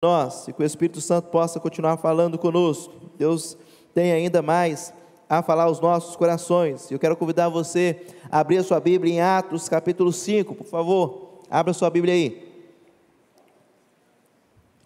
nós e que o Espírito Santo possa continuar falando conosco. Deus tem ainda mais a falar aos nossos corações. Eu quero convidar você a abrir a sua Bíblia em Atos capítulo 5, por favor, abra a sua Bíblia aí.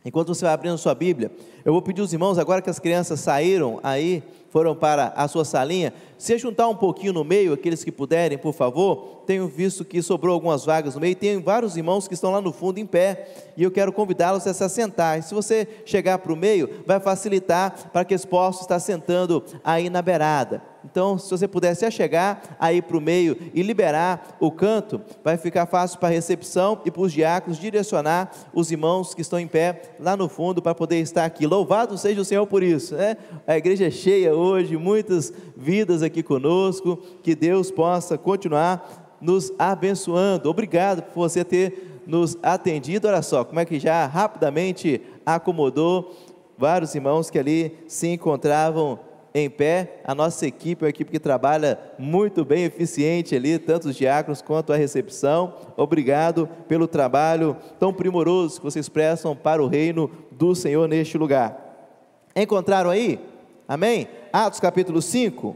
Enquanto você vai abrindo a sua Bíblia, eu vou pedir aos irmãos, agora que as crianças saíram aí, foram para a sua salinha, se juntar um pouquinho no meio, aqueles que puderem, por favor. Tenho visto que sobrou algumas vagas no meio, tem vários irmãos que estão lá no fundo em pé, e eu quero convidá-los a se assentar. E se você chegar para o meio, vai facilitar para que eles possam estar sentando aí na beirada. Então, se você puder se achegar aí para o meio e liberar o canto, vai ficar fácil para a recepção e para os diáconos direcionar os irmãos que estão em pé lá no fundo para poder estar aqui. Louvado seja o Senhor por isso, né? A igreja é cheia hoje, muitas vidas aqui conosco, que Deus possa continuar nos abençoando. Obrigado por você ter nos atendido. Olha só como é que já rapidamente acomodou vários irmãos que ali se encontravam em pé. A nossa equipe é uma equipe que trabalha muito bem, eficiente ali, tanto os diáconos quanto a recepção. Obrigado pelo trabalho tão primoroso que vocês prestam para o reino do Senhor neste lugar. Encontraram aí? Amém? Atos capítulo 5,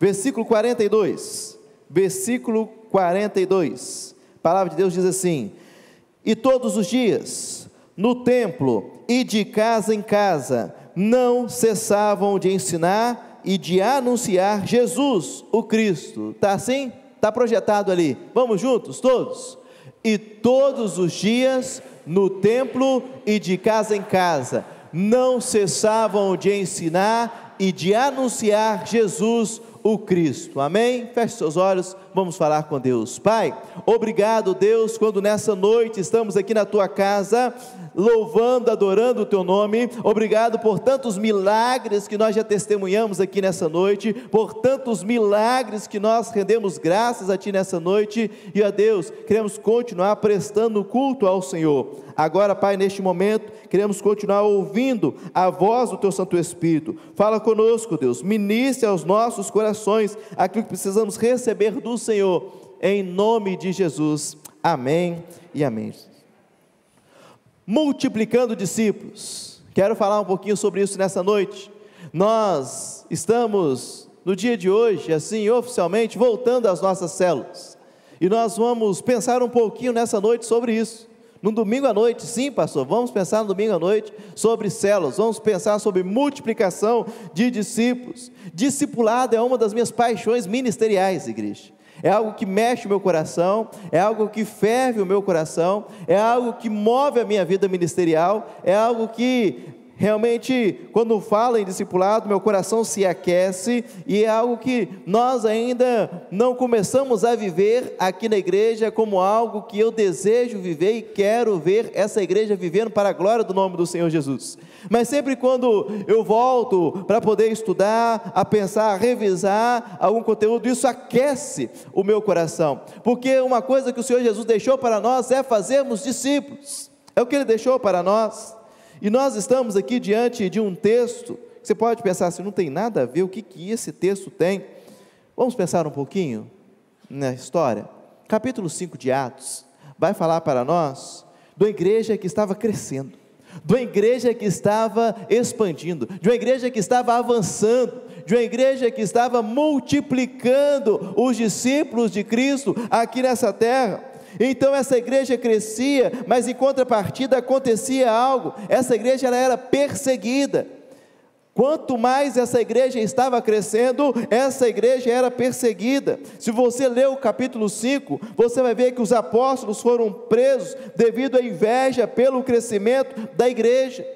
versículo 42. Versículo 42. A palavra de Deus diz assim: e todos os dias, no templo e de casa em casa, não cessavam de ensinar e de anunciar Jesus, o Cristo. Está assim? Está projetado ali. Vamos juntos, todos? E todos os dias, no templo e de casa em casa, não cessavam de ensinar e de anunciar Jesus, o Cristo. Amém? Feche seus olhos, vamos falar com Deus. Pai, obrigado, Deus, quando nessa noite estamos aqui na Tua casa, louvando, adorando o Teu nome. Obrigado por tantos milagres que nós já testemunhamos aqui nessa noite, por tantos milagres que nós rendemos graças a Ti nessa noite, e a Deus, queremos continuar prestando culto ao Senhor. Agora, Pai, neste momento, queremos continuar ouvindo a voz do Teu Santo Espírito. Fala conosco, Deus, ministre aos nossos corações aquilo que precisamos receber do Senhor, em nome de Jesus. Amém e amém. Multiplicando discípulos, quero falar um pouquinho sobre isso nessa noite. Nós estamos no dia de hoje, assim, oficialmente, voltando às nossas células, e nós vamos pensar um pouquinho nessa noite sobre isso. No domingo à noite, sim, pastor, vamos pensar no domingo à noite sobre células, vamos pensar sobre multiplicação de discípulos. Discipulado é uma das minhas paixões ministeriais, igreja. É algo que mexe o meu coração, é algo que ferve o meu coração, é algo que move a minha vida ministerial, é algo que realmente, quando falo em discipulado, meu coração se aquece, e é algo que nós ainda não começamos a viver aqui na igreja como algo que eu desejo viver e quero ver essa igreja vivendo para a glória do nome do Senhor Jesus. Mas sempre quando eu volto para poder estudar, a pensar, a revisar algum conteúdo, isso aquece o meu coração, porque uma coisa que o Senhor Jesus deixou para nós é fazermos discípulos, é o que Ele deixou para nós. E nós estamos aqui diante de um texto, você pode pensar assim, não tem nada a ver, o que esse texto tem? Vamos pensar um pouquinho na história. Capítulo 5 de Atos, vai falar para nós de uma igreja que estava crescendo, de uma igreja que estava expandindo, de uma igreja que estava avançando, de uma igreja que estava multiplicando os discípulos de Cristo aqui nessa terra. Então essa igreja crescia, mas em contrapartida acontecia algo, essa igreja ela era perseguida. Quanto mais essa igreja estava crescendo, essa igreja era perseguida. Se você ler o capítulo 5, você vai ver que os apóstolos foram presos devido à inveja pelo crescimento da igreja.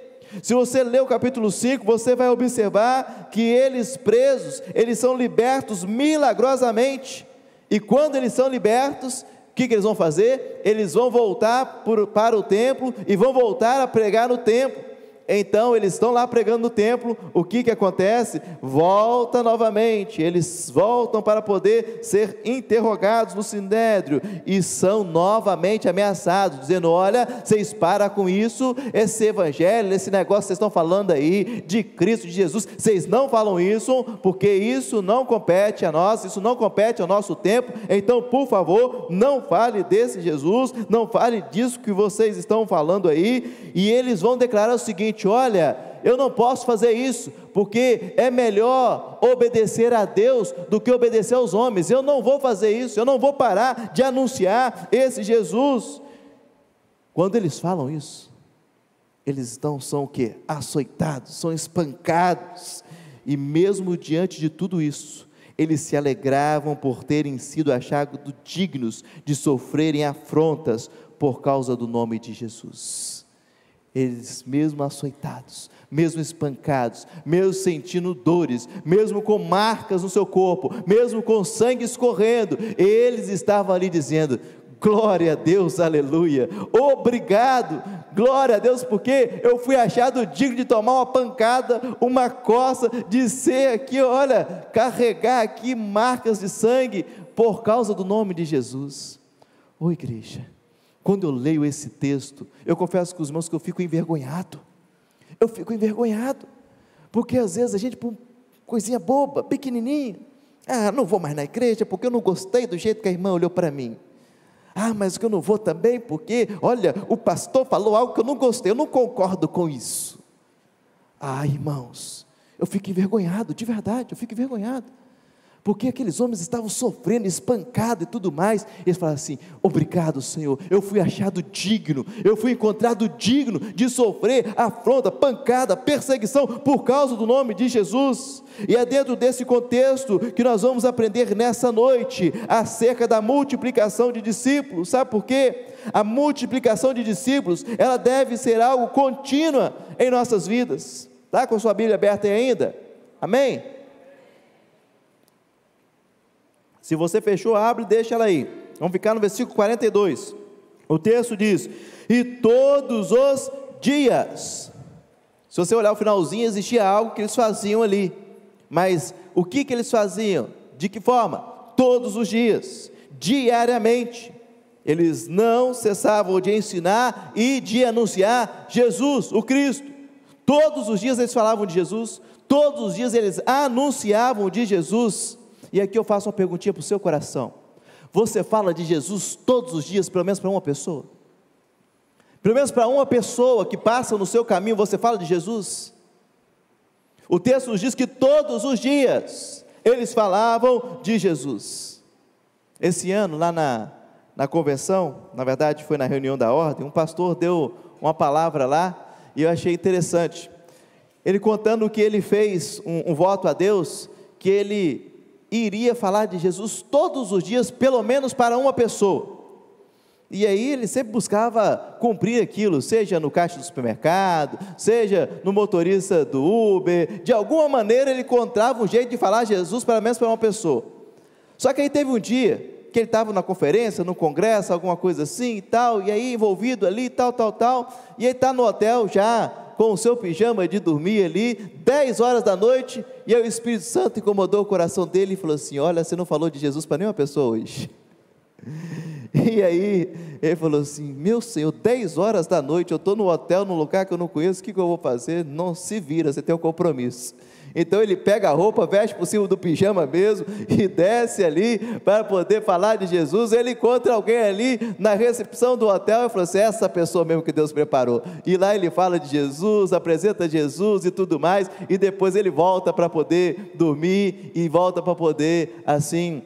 Se você ler o capítulo 5, você vai observar que eles presos, eles são libertos milagrosamente, e quando eles são libertos, o que eles vão fazer? Eles vão voltar para o templo e vão voltar a pregar no templo. Então eles estão lá pregando no templo, o que acontece? Volta novamente, eles voltam para poder ser interrogados no sinédrio, e são novamente ameaçados, dizendo: olha, vocês param com isso, esse evangelho, esse negócio que vocês estão falando aí, de Cristo, de Jesus, vocês não falam isso, porque isso não compete a nós, isso não compete ao nosso tempo, então por favor, não fale desse Jesus, não fale disso que vocês estão falando aí. E eles vão declarar o seguinte: olha, eu não posso fazer isso, porque é melhor obedecer a Deus do que obedecer aos homens. Eu não vou fazer isso, eu não vou parar de anunciar esse Jesus. Quando eles falam isso, eles são o quê? Açoitados, são espancados, e mesmo diante de tudo isso, eles se alegravam por terem sido achados dignos de sofrerem afrontas por causa do nome de Jesus. Eles, mesmo açoitados, mesmo espancados, mesmo sentindo dores, mesmo com marcas no seu corpo, mesmo com sangue escorrendo, eles estavam ali dizendo: glória a Deus, aleluia, obrigado, glória a Deus, porque eu fui achado digno de tomar uma pancada, uma coça, de ser aqui, olha, carregar aqui marcas de sangue, por causa do nome de Jesus. Ô igreja, quando eu leio esse texto, eu confesso com os irmãos que eu fico envergonhado, porque às vezes a gente, por coisinha boba, pequenininha, não vou mais na igreja, porque eu não gostei do jeito que a irmã olhou para mim, mas que eu não vou também, porque, olha, o pastor falou algo que eu não gostei, eu não concordo com isso. Irmãos, eu fico envergonhado, de verdade, eu fico envergonhado, porque aqueles homens estavam sofrendo, espancados e tudo mais. Eles falaram assim: obrigado, Senhor, eu fui achado digno, eu fui encontrado digno de sofrer afronta, pancada, perseguição, por causa do nome de Jesus. E é dentro desse contexto que nós vamos aprender nessa noite, acerca da multiplicação de discípulos. Sabe por quê? A multiplicação de discípulos, ela deve ser algo contínua em nossas vidas. Está com sua Bíblia aberta aí ainda? Amém? Se você fechou, abre e deixa ela aí. Vamos ficar no versículo 42. O texto diz: e todos os dias. Se você olhar o finalzinho, existia algo que eles faziam ali. Mas o que eles faziam? De que forma? Todos os dias, diariamente. Eles não cessavam de ensinar e de anunciar Jesus, o Cristo. Todos os dias eles falavam de Jesus, todos os dias eles anunciavam de Jesus. E aqui eu faço uma perguntinha para o seu coração: você fala de Jesus todos os dias, pelo menos para uma pessoa? Pelo menos para uma pessoa que passa no seu caminho, você fala de Jesus? O texto nos diz que todos os dias eles falavam de Jesus. Esse ano, lá na convenção, na verdade foi na reunião da ordem, um pastor deu uma palavra lá, e eu achei interessante, ele contando que ele fez um voto a Deus, que ele iria falar de Jesus todos os dias, pelo menos para uma pessoa. E aí ele sempre buscava cumprir aquilo, seja no caixa do supermercado, seja no motorista do Uber, de alguma maneira ele encontrava um jeito de falar Jesus, pelo menos para uma pessoa. Só que aí teve um dia que ele estava na conferência, no congresso, alguma coisa assim e tal, e aí envolvido ali, tal, e ele está no hotel já, com o seu pijama de dormir ali, 10 horas da noite, e aí o Espírito Santo incomodou o coração dele e falou assim: olha, você não falou de Jesus para nenhuma pessoa hoje. E aí ele falou assim: meu Senhor, 10 horas da noite, eu estou no hotel, num lugar que eu não conheço, o que eu vou fazer? Não, se vira, você tem um compromisso. Então ele pega a roupa, veste por cima do pijama mesmo, e desce ali, para poder falar de Jesus. Ele encontra alguém ali, na recepção do hotel, e fala assim: essa pessoa mesmo que Deus preparou. E lá ele fala de Jesus, apresenta Jesus e tudo mais, e depois ele volta para poder dormir, e volta para poder, assim,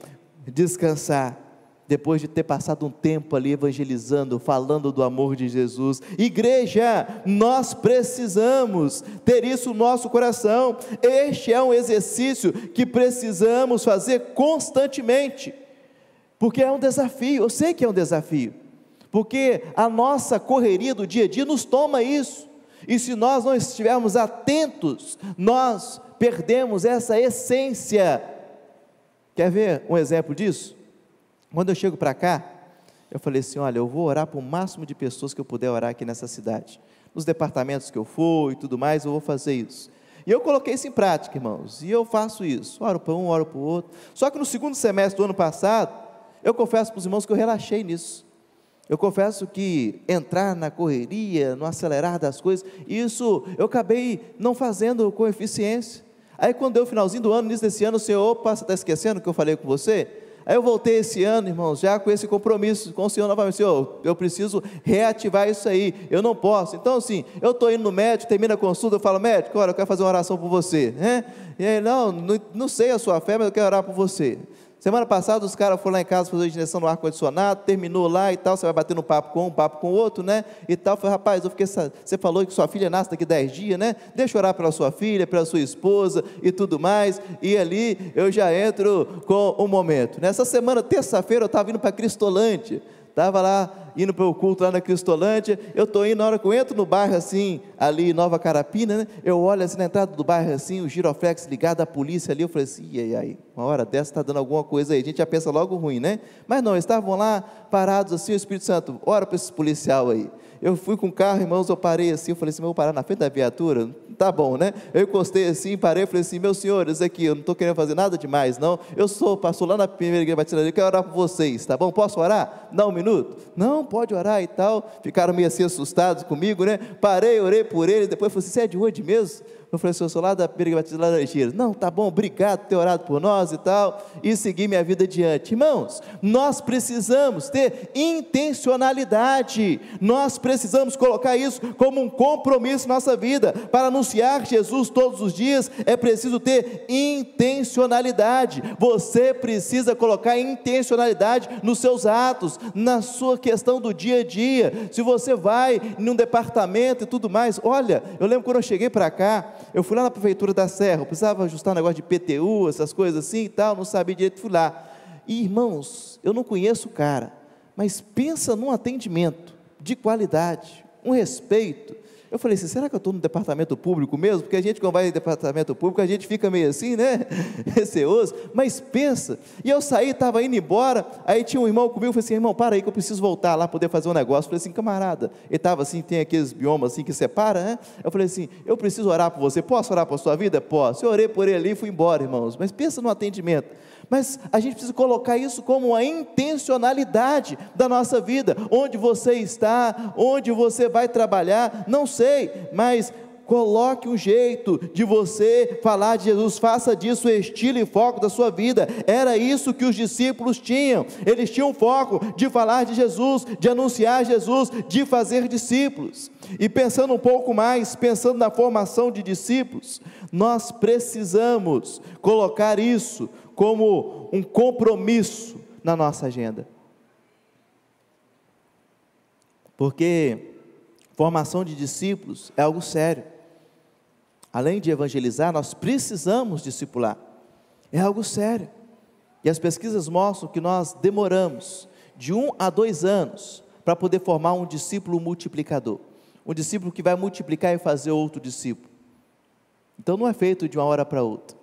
descansar, depois de ter passado um tempo ali evangelizando, falando do amor de Jesus. Igreja, nós precisamos ter isso no nosso coração. Este é um exercício que precisamos fazer constantemente, porque é um desafio. Eu sei que é um desafio, porque a nossa correria do dia a dia nos toma isso, e se nós não estivermos atentos, nós perdemos essa essência. Quer ver um exemplo disso? Quando eu chego para cá, eu falei assim: olha, eu vou orar para o máximo de pessoas que eu puder orar aqui nessa cidade. nos departamentos que eu for e tudo mais, eu vou fazer isso. E eu coloquei isso em prática, irmãos, e eu faço isso, oro para um, oro para o outro. Só que no segundo semestre do ano passado, eu confesso para os irmãos que eu relaxei nisso. Eu confesso que entrar na correria, no acelerar das coisas, isso eu acabei não fazendo com eficiência. Aí quando deu o finalzinho do ano, início desse ano, o Senhor, opa, você está esquecendo o que eu falei com você? Aí eu voltei esse ano, irmãos, já com esse compromisso com o Senhor novamente. Senhor, eu preciso reativar isso aí, eu não posso. Então assim, eu estou indo no médico, termina a consulta, eu falo, médico, olha, eu quero fazer uma oração por você, né? E aí, não sei a sua fé, mas eu quero orar por você. Semana passada os caras foram lá em casa fazer a injeção no ar-condicionado, terminou lá e tal, você vai batendo papo com um, papo com o outro, né, e tal. Eu falei, rapaz, você falou que sua filha nasce daqui 10 dias, né, deixa eu orar pela sua filha, pela sua esposa e tudo mais, e ali eu já entro com um momento. Nessa semana, terça-feira, eu estava indo para Cristolândia, estava lá, indo para o culto lá na Cristolândia, eu estou indo, na hora que eu entro no bairro assim, ali em Nova Carapina, né, eu olho assim na entrada do bairro assim, o giroflex ligado, a polícia ali, eu falei assim, ai, uma hora dessa está dando alguma coisa aí, a gente já pensa logo ruim, né, mas não, eles estavam lá, parados assim, o Espírito Santo, ora para esse policial aí. Eu fui com o carro, irmãos, eu parei assim, eu falei assim, eu vou parar na frente da viatura? Tá bom, né? Eu encostei assim, parei, falei assim, meus senhores, aqui, eu não estou querendo fazer nada demais, não, eu pastor lá na primeira igreja batista, eu quero orar por vocês, tá bom? Posso orar? Dá um minuto? Não, pode orar e tal, ficaram meio assim assustados comigo, né? Parei, orei por eles, depois falei assim, você é de onde mesmo? Eu falei assim, eu sou lá da Primeira Igreja Batista de Laranjeiras. Não, tá bom, obrigado por ter orado por nós e tal, e seguir minha vida adiante. Irmãos, nós precisamos ter intencionalidade, nós precisamos colocar isso como um compromisso na nossa vida. Para anunciar Jesus todos os dias, é preciso ter intencionalidade. Você precisa colocar intencionalidade nos seus atos, na sua questão do dia a dia. Se você vai num departamento e tudo mais, olha, eu lembro quando eu cheguei para cá, eu fui lá na prefeitura da Serra, eu precisava ajustar um negócio de PTU, essas coisas assim e tal, não sabia direito, fui lá, e irmãos, eu não conheço o cara, mas pensa num atendimento de qualidade, um respeito. Eu falei assim, será que eu estou no departamento público mesmo? Porque a gente quando vai no departamento público, a gente fica meio assim, né, receoso, mas pensa, e eu saí, estava indo embora, aí tinha um irmão comigo, eu falei assim, irmão, para aí que eu preciso voltar lá, poder fazer um negócio. Eu falei assim, camarada, ele estava assim, tem aqueles biomas assim que separa, né, eu falei assim, eu preciso orar por você, posso orar por sua vida? Posso. Eu orei por ele ali e fui embora, irmãos, mas pensa no atendimento. Mas a gente precisa colocar isso como uma intencionalidade da nossa vida, onde você está, onde você vai trabalhar, não sei, mas coloque um jeito de você falar de Jesus, faça disso o estilo e foco da sua vida. Era isso que os discípulos tinham, eles tinham foco de falar de Jesus, de anunciar Jesus, de fazer discípulos. E pensando um pouco mais, pensando na formação de discípulos, nós precisamos colocar isso como um compromisso na nossa agenda, porque formação de discípulos é algo sério. Além de evangelizar, nós precisamos discipular, é algo sério, e as pesquisas mostram que nós demoramos de 1 a 2 anos para poder formar um discípulo multiplicador, um discípulo que vai multiplicar e fazer outro discípulo. Então não é feito de uma hora para outra,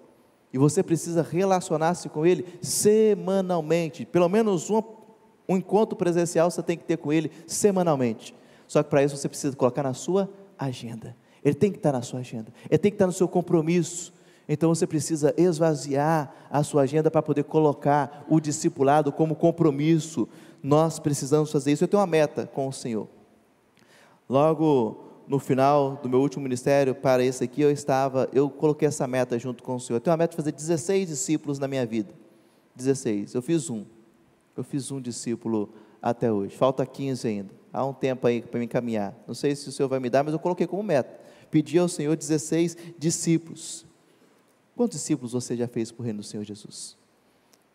e você precisa relacionar-se com ele semanalmente, pelo menos um encontro presencial você tem que ter com ele semanalmente. Só que para isso você precisa colocar na sua agenda, ele tem que estar na sua agenda, ele tem que estar no seu compromisso. Então você precisa esvaziar a sua agenda para poder colocar o discipulado como compromisso. Nós precisamos fazer isso. Eu tenho uma meta com o Senhor. Logo no final do meu último ministério, para esse aqui, eu coloquei essa meta junto com o Senhor. Eu tenho uma meta de fazer 16 discípulos na minha vida. 16, eu fiz um discípulo até hoje, falta 15 ainda, há um tempo aí para me encaminhar, não sei se o Senhor vai me dar, mas eu coloquei como meta, pedi ao Senhor 16 discípulos. Quantos discípulos você já fez por reino do Senhor Jesus?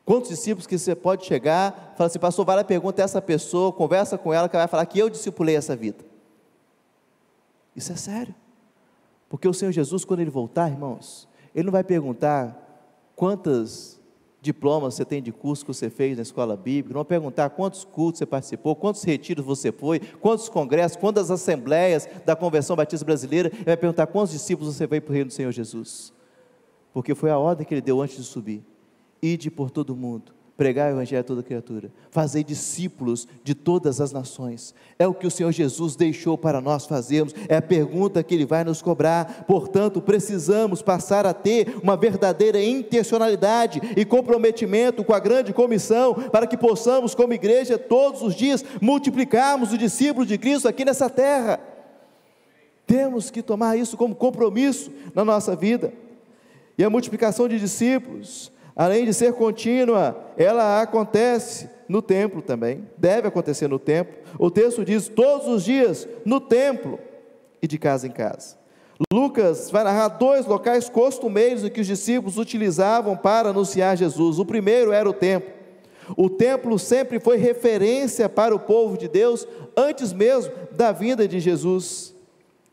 Quantos discípulos que você pode chegar, fala assim, pastor, vai lá, pergunta a essa pessoa, conversa com ela, que ela vai falar que eu discipulei essa vida. Isso é sério, porque o Senhor Jesus, quando Ele voltar, irmãos, Ele não vai perguntar quantos diplomas você tem de curso que você fez na escola bíblica, não vai perguntar quantos cultos você participou, quantos retiros você foi, quantos congressos, quantas assembleias da Convenção Batista Brasileira. Ele vai perguntar quantos discípulos você veio para o reino do Senhor Jesus, porque foi a ordem que Ele deu antes de subir: ide por todo mundo, pregar o evangelho a toda criatura, fazer discípulos de todas as nações, é o que o Senhor Jesus deixou para nós fazermos, é a pergunta que Ele vai nos cobrar. Portanto, precisamos passar a ter uma verdadeira intencionalidade e comprometimento com a grande comissão, para que possamos, como igreja, todos os dias, multiplicarmos os discípulos de Cristo aqui nessa terra. Temos que tomar isso como compromisso na nossa vida. E a multiplicação de discípulos, além de ser contínua, ela acontece no templo também, deve acontecer no templo. O texto diz: todos os dias no templo e de casa em casa. Lucas vai narrar 2 locais costumeiros em que os discípulos utilizavam para anunciar Jesus. O primeiro era o templo. O templo sempre foi referência para o povo de Deus, antes mesmo da vinda de Jesus.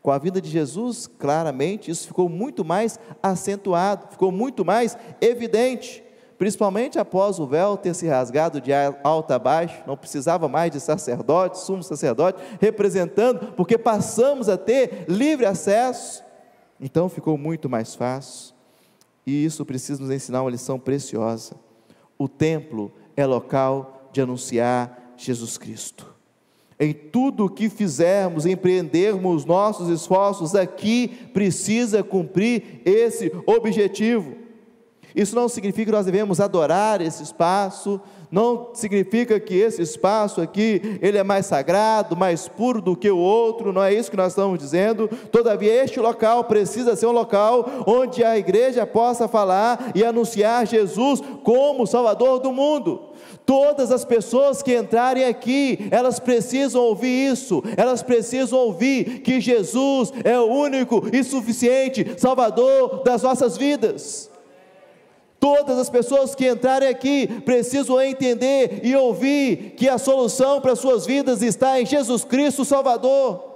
Com a vinda de Jesus, claramente, isso ficou muito mais acentuado, ficou muito mais evidente, principalmente após o véu ter se rasgado de alto a baixo. Não precisava mais de sacerdote, sumo sacerdote, representando, porque passamos a ter livre acesso, então ficou muito mais fácil, e isso precisa nos ensinar uma lição preciosa. O templo é local de anunciar Jesus Cristo. Em tudo o que fizermos, empreendermos nossos esforços aqui, precisa cumprir esse objetivo. Isso não significa que nós devemos adorar esse espaço, não significa que esse espaço aqui, ele é mais sagrado, mais puro do que o outro, não é isso que nós estamos dizendo. Todavia, este local precisa ser um local onde a igreja possa falar e anunciar Jesus como Salvador do mundo. Todas as pessoas que entrarem aqui, elas precisam ouvir isso, elas precisam ouvir que Jesus é o único e suficiente Salvador das nossas vidas. Todas as pessoas que entrarem aqui precisam entender e ouvir que a solução para as suas vidas está em Jesus Cristo Salvador.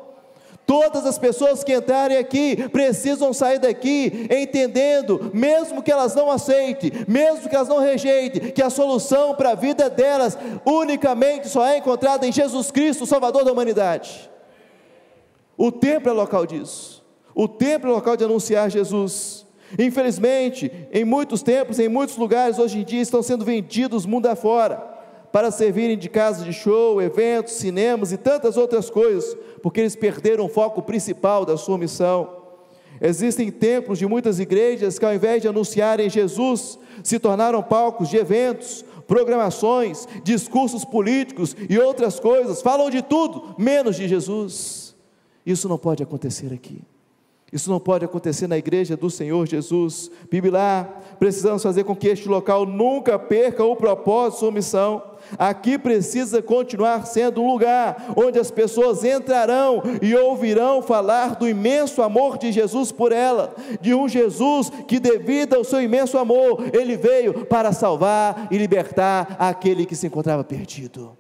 Todas as pessoas que entrarem aqui precisam sair daqui entendendo, mesmo que elas não aceitem, mesmo que elas não rejeitem, que a solução para a vida delas unicamente só é encontrada em Jesus Cristo, o Salvador da humanidade. O templo é local disso, o templo é local de anunciar Jesus. Infelizmente, em muitos templos, em muitos lugares, hoje em dia estão sendo vendidos mundo afora, para servirem de casa de show, eventos, cinemas e tantas outras coisas, porque eles perderam o foco principal da sua missão. Existem templos de muitas igrejas que, ao invés de anunciarem Jesus, se tornaram palcos de eventos, programações, discursos políticos e outras coisas, falam de tudo, menos de Jesus. Isso não pode acontecer aqui. Isso não pode acontecer na igreja do Senhor Jesus. Bíblia, precisamos fazer com que este local nunca perca o propósito, sua missão. Aqui precisa continuar sendo um lugar onde as pessoas entrarão e ouvirão falar do imenso amor de Jesus por ela, de um Jesus que, devido ao seu imenso amor, ele veio para salvar e libertar aquele que se encontrava perdido.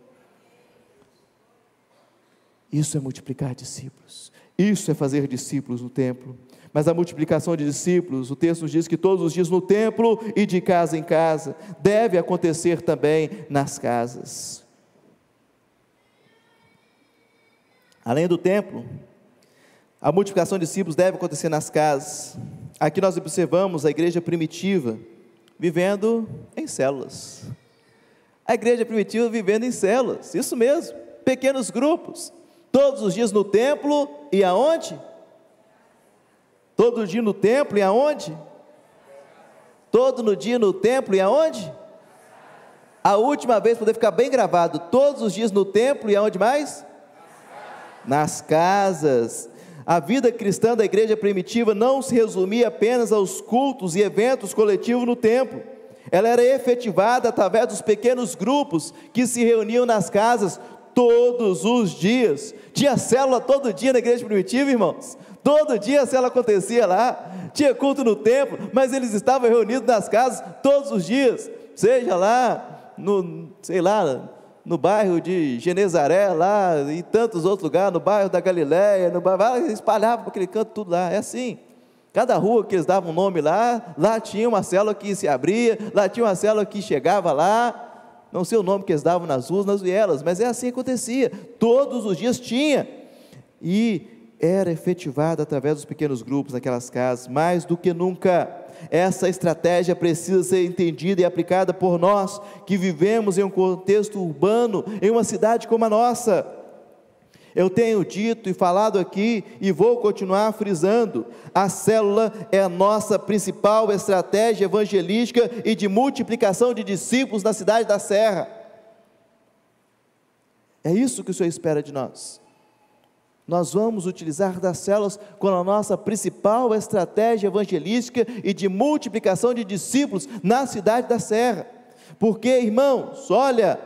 Isso é multiplicar discípulos. Isso é fazer discípulos no templo. Mas a multiplicação de discípulos, o texto nos diz que todos os dias no templo e de casa em casa, deve acontecer também nas casas. Além do templo, a multiplicação de discípulos deve acontecer nas casas. Aqui nós observamos a igreja primitiva vivendo em células. A igreja primitiva vivendo em células, isso mesmo, pequenos grupos. Todos os dias no templo e aonde? Todo dia no templo e aonde? Todo dia no templo e aonde? A última vez, poder ficar bem gravado, todos os dias no templo e aonde mais? Nas casas. A vida cristã da igreja primitiva não se resumia apenas aos cultos e eventos coletivos no templo. Ela era efetivada através dos pequenos grupos que se reuniam nas casas todos os dias. Tinha célula todo dia na igreja primitiva, irmãos. Todo dia a célula acontecia lá. Tinha culto no templo, mas eles estavam reunidos nas casas todos os dias. Seja lá no bairro de Genezaré, lá e tantos outros lugares, no bairro da Galileia, eles espalhavam para aquele canto tudo lá. É assim. Cada rua que eles davam um nome lá tinha uma célula que se abria, lá tinha uma célula que chegava lá. Não sei o nome que eles davam nas ruas, nas vielas, mas é assim que acontecia, todos os dias tinha, e era efetivada através dos pequenos grupos naquelas casas, mais do que nunca. Essa estratégia precisa ser entendida e aplicada por nós, que vivemos em um contexto urbano, em uma cidade como a nossa. Eu tenho dito e falado aqui, e vou continuar frisando, a célula é a nossa principal estratégia evangelística e de multiplicação de discípulos na cidade da Serra. É isso que o Senhor espera de nós. Nós vamos utilizar das células como a nossa principal estratégia evangelística e de multiplicação de discípulos na cidade da Serra. Porque, irmãos, olha,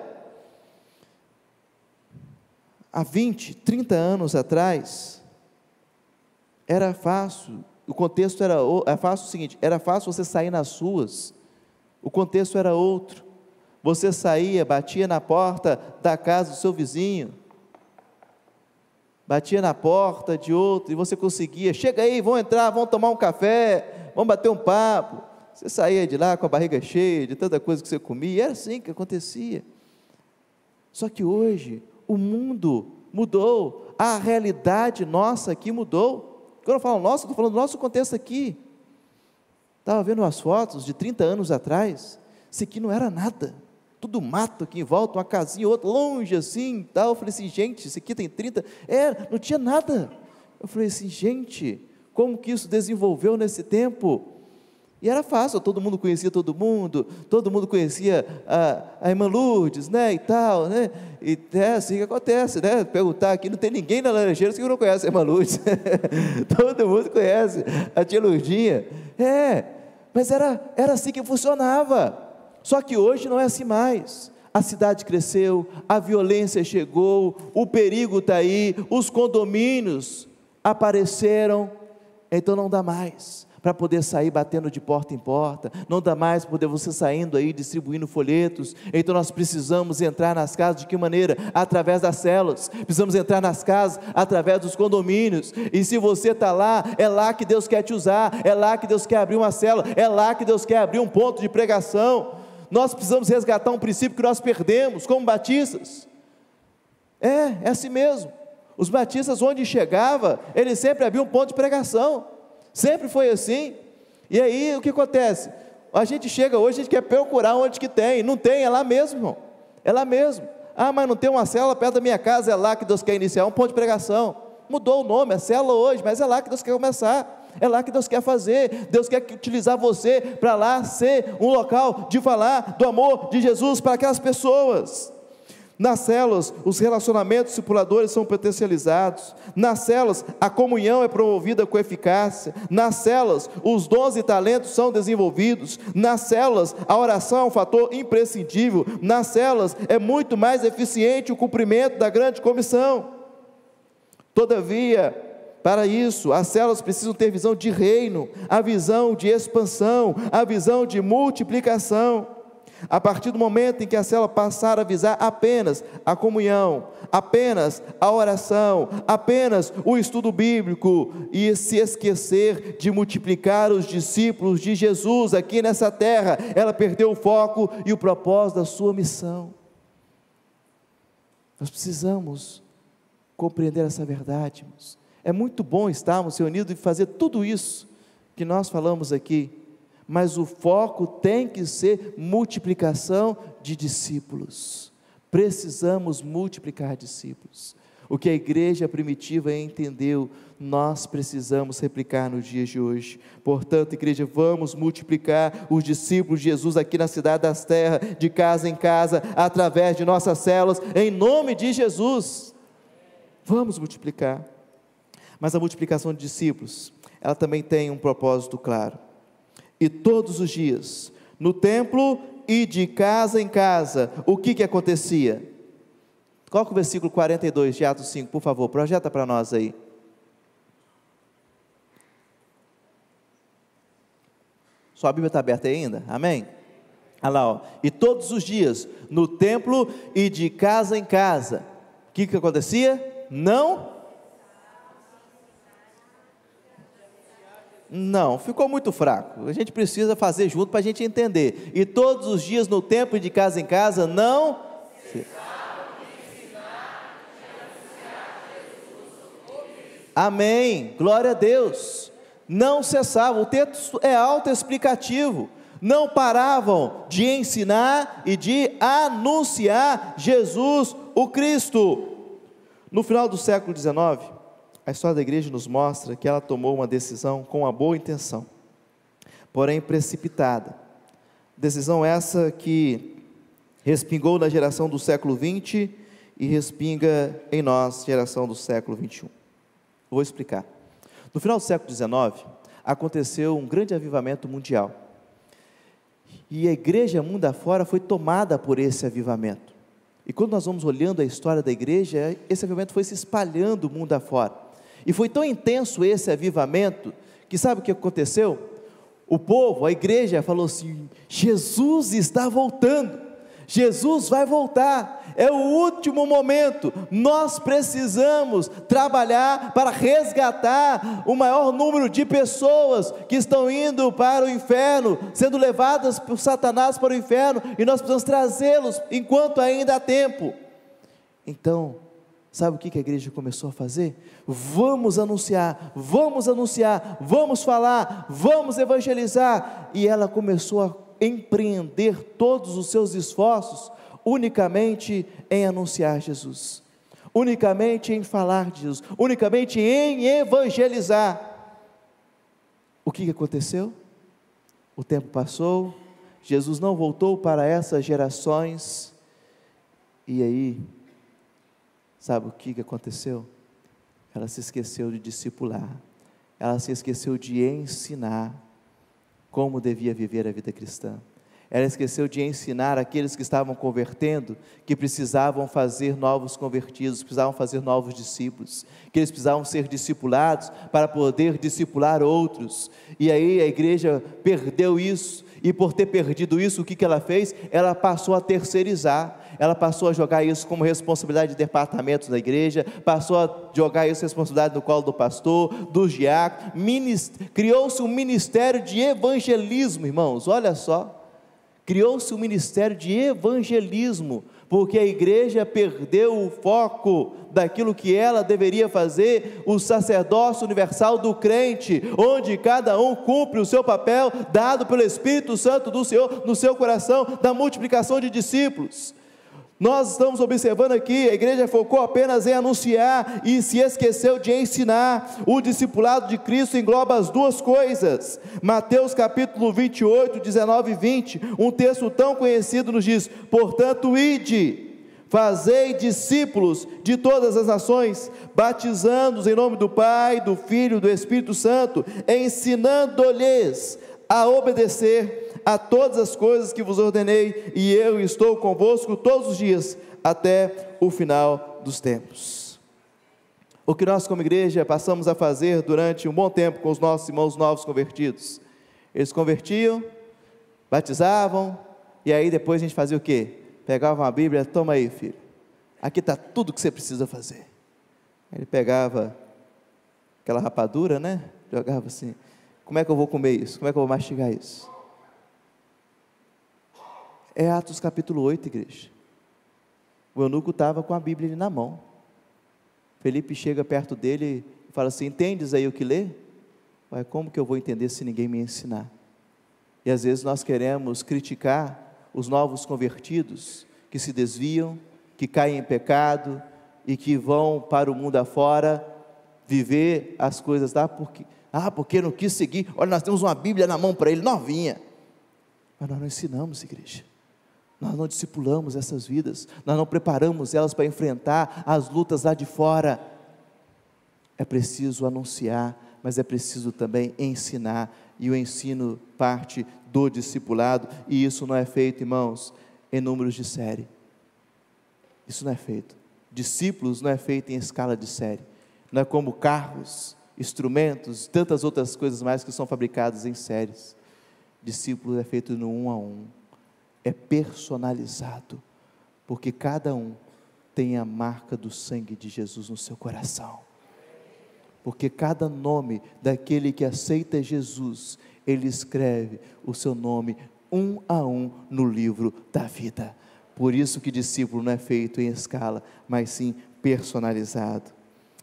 há 20, 30 anos atrás, era fácil, o contexto era fácil o seguinte, era fácil você sair nas ruas, o contexto era outro. Você saía, batia na porta da casa do seu vizinho, batia na porta de outro, e você conseguia, chega aí, vamos entrar, vamos tomar um café, vamos bater um papo. Você saía de lá com a barriga cheia de tanta coisa que você comia, era assim que acontecia. Só que hoje, o mundo mudou, a realidade nossa aqui mudou. Quando eu falo nossa, estou falando do nosso contexto aqui. Estava vendo as fotos de 30 anos atrás, isso aqui não era nada, tudo mato aqui em volta, uma casinha, outra longe assim, tal. Eu falei assim, gente, isso aqui tem 30, não tinha nada. Eu falei assim, gente, como que isso desenvolveu nesse tempo? E era fácil, todo mundo conhecia todo mundo conhecia a irmã Lourdes, né, e tal, né, e é assim que acontece, né, perguntar aqui, não tem ninguém na Laranjeiras que não conhece a irmã Lourdes, todo mundo conhece a tia Lourdinha, mas era assim que funcionava. Só que hoje não é assim mais. A cidade cresceu, a violência chegou, o perigo está aí, os condomínios apareceram, então não dá mais para poder sair batendo de porta em porta, não dá mais para poder você saindo aí distribuindo folhetos. Então nós precisamos entrar nas casas de que maneira? Através das células, precisamos entrar nas casas através dos condomínios, e se você está lá, é lá que Deus quer te usar, é lá que Deus quer abrir uma célula, é lá que Deus quer abrir um ponto de pregação. Nós precisamos resgatar um princípio que nós perdemos como batistas. É assim mesmo. Os batistas, onde chegava, eles sempre abriam um ponto de pregação. Sempre foi assim. E aí, o que acontece? A gente chega hoje, a gente quer procurar onde que tem. Não tem, é lá mesmo, irmão. É lá mesmo. Mas não tem uma célula perto da minha casa, é lá que Deus quer iniciar um ponto de pregação. Mudou o nome, é célula hoje, mas é lá que Deus quer começar. É lá que Deus quer fazer. Deus quer utilizar você para lá ser um local de falar do amor de Jesus para aquelas pessoas. Nas células, os relacionamentos discipuladores são potencializados. Nas células, a comunhão é promovida com eficácia. Nas células, os dons e talentos são desenvolvidos. Nas células, a oração é um fator imprescindível. Nas células, é muito mais eficiente o cumprimento da grande comissão. Todavia, para isso, as células precisam ter visão de reino, a visão de expansão, a visão de multiplicação. A partir do momento em que a célula passar a visar apenas a comunhão, apenas a oração, apenas o estudo bíblico, e se esquecer de multiplicar os discípulos de Jesus aqui nessa terra, ela perdeu o foco e o propósito da sua missão. Nós precisamos compreender essa verdade, irmãos. É muito bom estarmos reunidos e fazer tudo isso que nós falamos aqui, mas o foco tem que ser multiplicação de discípulos. Precisamos multiplicar discípulos. O que a igreja primitiva entendeu, nós precisamos replicar nos dias de hoje. Portanto, igreja, vamos multiplicar os discípulos de Jesus aqui na cidade das terras, de casa em casa, através de nossas células, em nome de Jesus. Vamos multiplicar. Mas a multiplicação de discípulos, ela também tem um propósito claro. E todos os dias, no templo e de casa em casa, o que acontecia? Coloca o versículo 42 de Atos 5, por favor, projeta para nós aí. Sua Bíblia está aberta aí ainda? Amém? Olha lá, ó. E todos os dias, no templo e de casa em casa, o que acontecia? Não, ficou muito fraco. A gente precisa fazer junto para a gente entender. E todos os dias no templo e de casa em casa, não Amém, glória a Deus. Não cessavam, o texto é autoexplicativo, não paravam de ensinar e de anunciar Jesus o Cristo. No final do século XIX, a história da igreja nos mostra que ela tomou uma decisão com uma boa intenção, porém precipitada. Decisão essa que respingou na geração do século XX e respinga em nós, geração do século XXI. Vou explicar. No final do século XIX, aconteceu um grande avivamento mundial. E a igreja mundo afora foi tomada por esse avivamento. E quando nós vamos olhando a história da igreja, esse avivamento foi se espalhando mundo afora. E foi tão intenso esse avivamento, que sabe o que aconteceu? O povo, a igreja falou assim: Jesus está voltando, Jesus vai voltar, é o último momento, nós precisamos trabalhar para resgatar o maior número de pessoas que estão indo para o inferno, sendo levadas por Satanás para o inferno, e nós precisamos trazê-los enquanto ainda há tempo. Então, sabe o que a igreja começou a fazer? Vamos anunciar, vamos falar, vamos evangelizar, e ela começou a empreender todos os seus esforços unicamente em anunciar Jesus, unicamente em falar de Jesus, unicamente em evangelizar. O que aconteceu? O tempo passou, Jesus não voltou para essas gerações, e aí, sabe o que aconteceu? Ela se esqueceu de discipular, ela se esqueceu de ensinar como devia viver a vida cristã. Ela esqueceu de ensinar aqueles que estavam convertendo, que precisavam fazer novos convertidos, precisavam fazer novos discípulos, que eles precisavam ser discipulados para poder discipular outros. E aí a igreja perdeu isso, e por ter perdido isso, o que ela fez? Ela passou a terceirizar, ela passou a jogar isso como responsabilidade de departamentos da igreja, passou a jogar isso responsabilidade no colo do pastor, dos diáconos, criou-se um ministério de evangelismo, irmãos, olha só, criou-se um ministério de evangelismo, porque a igreja perdeu o foco daquilo que ela deveria fazer, o sacerdócio universal do crente, onde cada um cumpre o seu papel, dado pelo Espírito Santo do Senhor, no seu coração, da multiplicação de discípulos. Nós estamos observando aqui, a igreja focou apenas em anunciar e se esqueceu de ensinar. O discipulado de Cristo engloba as duas coisas. Mateus capítulo 28, 19 e 20, um texto tão conhecido nos diz: portanto, ide, fazei discípulos de todas as nações, batizando-os em nome do Pai, do Filho e do Espírito Santo, ensinando-lhes a obedecer a todas as coisas que vos ordenei, e eu estou convosco todos os dias, até o final dos tempos. O que nós como igreja passamos a fazer durante um bom tempo com os nossos irmãos novos convertidos? Eles convertiam, batizavam, e aí depois a gente fazia o quê? Pegava uma Bíblia: toma aí, filho, aqui está tudo o que você precisa fazer. Ele pegava aquela rapadura, né? Jogava assim: como é que eu vou comer isso? Como é que eu vou mastigar isso? É Atos capítulo 8, igreja. O eunuco estava com a Bíblia ali na mão. Felipe chega perto dele e fala assim: entendes aí o que lê? Ué, como que eu vou entender se ninguém me ensinar? E às vezes nós queremos criticar os novos convertidos, que se desviam, que caem em pecado, e que vão para o mundo afora, viver as coisas lá, porque não quis seguir. Olha, nós temos uma Bíblia na mão para ele, novinha. Mas nós não ensinamos, igreja. Nós não discipulamos essas vidas, nós não preparamos elas para enfrentar as lutas lá de fora. É preciso anunciar, mas é preciso também ensinar, e o ensino parte do discipulado, e isso não é feito, irmãos, em números de série. Isso não é feito. Discípulos não é feito em escala de série, não é como carros, instrumentos, tantas outras coisas mais que são fabricadas em séries. Discípulo é feito no 1 a 1, é personalizado, porque cada um tem a marca do sangue de Jesus no seu coração, porque cada nome daquele que aceita Jesus, ele escreve o seu nome 1 a 1 no livro da vida. Por isso que discípulo não é feito em escala, mas sim personalizado.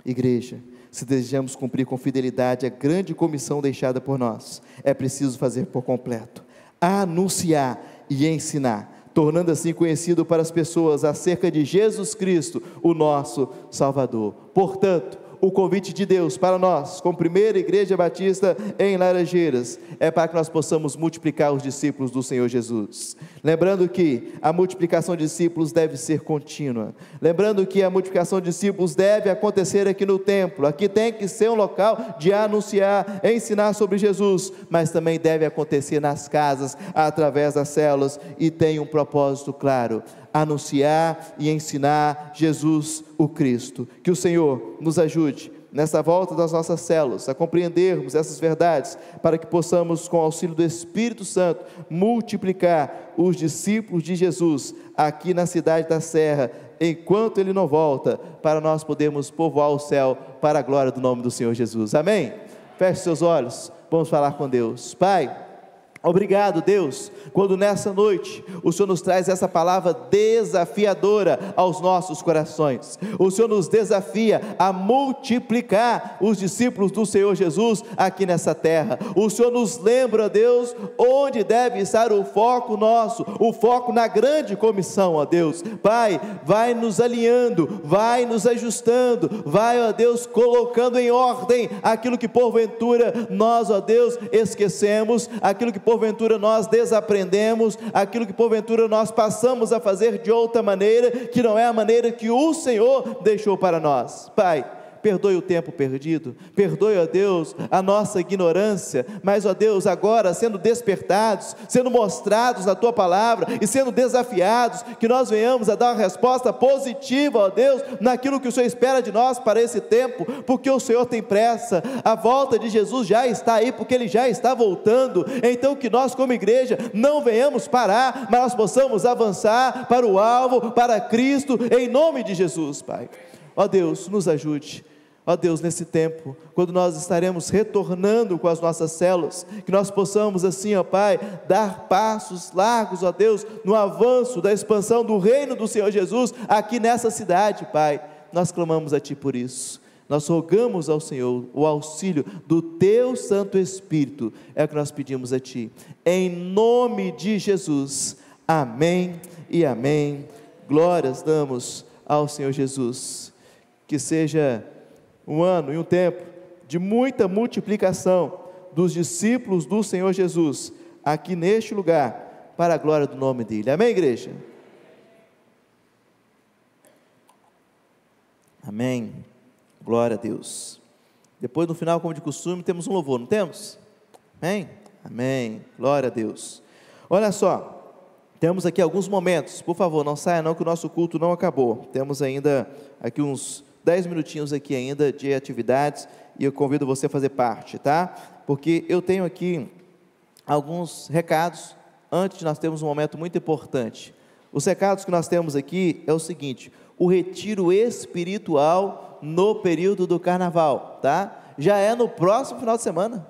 Igreja, Se desejamos cumprir com fidelidade a grande comissão deixada por nós, é preciso fazer por completo, anunciar e ensinar, tornando assim conhecido para as pessoas acerca de Jesus Cristo, o nosso Salvador. Portanto, o convite de Deus para nós, como primeira igreja batista em Laranjeiras, é para que nós possamos multiplicar os discípulos do Senhor Jesus. Lembrando que a multiplicação de discípulos deve ser contínua. Lembrando que a multiplicação de discípulos deve acontecer aqui no templo. Aqui tem que ser um local de anunciar, ensinar sobre Jesus, mas também deve acontecer nas casas, através das células, e tem um propósito claro: anunciar e ensinar Jesus o Cristo. Que o Senhor nos ajude nessa volta das nossas células a compreendermos essas verdades, para que possamos, com o auxílio do Espírito Santo, multiplicar os discípulos de Jesus aqui na cidade da Serra, enquanto Ele não volta, para nós podermos povoar o céu para a glória do nome do Senhor Jesus. Amém? Feche seus olhos, vamos falar com Deus. Pai, obrigado, Deus, quando nessa noite o Senhor nos traz essa palavra desafiadora aos nossos corações. O Senhor nos desafia a multiplicar os discípulos do Senhor Jesus aqui nessa terra. O Senhor nos lembra, Deus, onde deve estar o foco nosso, o foco na grande comissão, ó Deus. Pai, vai nos alinhando, vai nos ajustando, vai, ó Deus, colocando em ordem aquilo que porventura nós, ó Deus, esquecemos, aquilo que porventura nós desaprendemos, aquilo que porventura nós passamos a fazer de outra maneira, que não é a maneira que o Senhor deixou para nós. Pai, perdoe o tempo perdido, perdoe, ó Deus, a nossa ignorância, mas, ó Deus, agora sendo despertados, sendo mostrados na Tua palavra e sendo desafiados, que nós venhamos a dar uma resposta positiva, ó Deus, naquilo que o Senhor espera de nós para esse tempo, porque o Senhor tem pressa, a volta de Jesus já está aí, porque Ele já está voltando. Então que nós como igreja não venhamos parar, mas nós possamos avançar para o alvo, para Cristo, em nome de Jesus, Pai. Ó Deus, nos ajude, ó Deus, nesse tempo, quando nós estaremos retornando com as nossas células, que nós possamos assim, ó Pai, dar passos largos, ó Deus, no avanço da expansão do reino do Senhor Jesus, aqui nessa cidade, Pai. Nós clamamos a Ti por isso, nós rogamos ao Senhor o auxílio do Teu Santo Espírito, é o que nós pedimos a Ti, em nome de Jesus, amém e amém. Glórias damos ao Senhor Jesus. Que seja um ano e um tempo de muita multiplicação dos discípulos do Senhor Jesus, aqui neste lugar, para a glória do nome dEle. Amém, igreja? Amém. Glória a Deus. Depois, no final, como de costume, temos um louvor, não temos? Amém? Amém. Glória a Deus. Olha só, temos aqui alguns momentos, por favor, não saia não, que o nosso culto não acabou. Temos ainda aqui uns 10 minutinhos aqui ainda de atividades, e eu convido você a fazer parte, tá? Porque eu tenho aqui alguns recados, antes de nós termos um momento muito importante. Os recados que nós temos aqui é o seguinte: o retiro espiritual no período do carnaval, tá? Já é no próximo final de semana,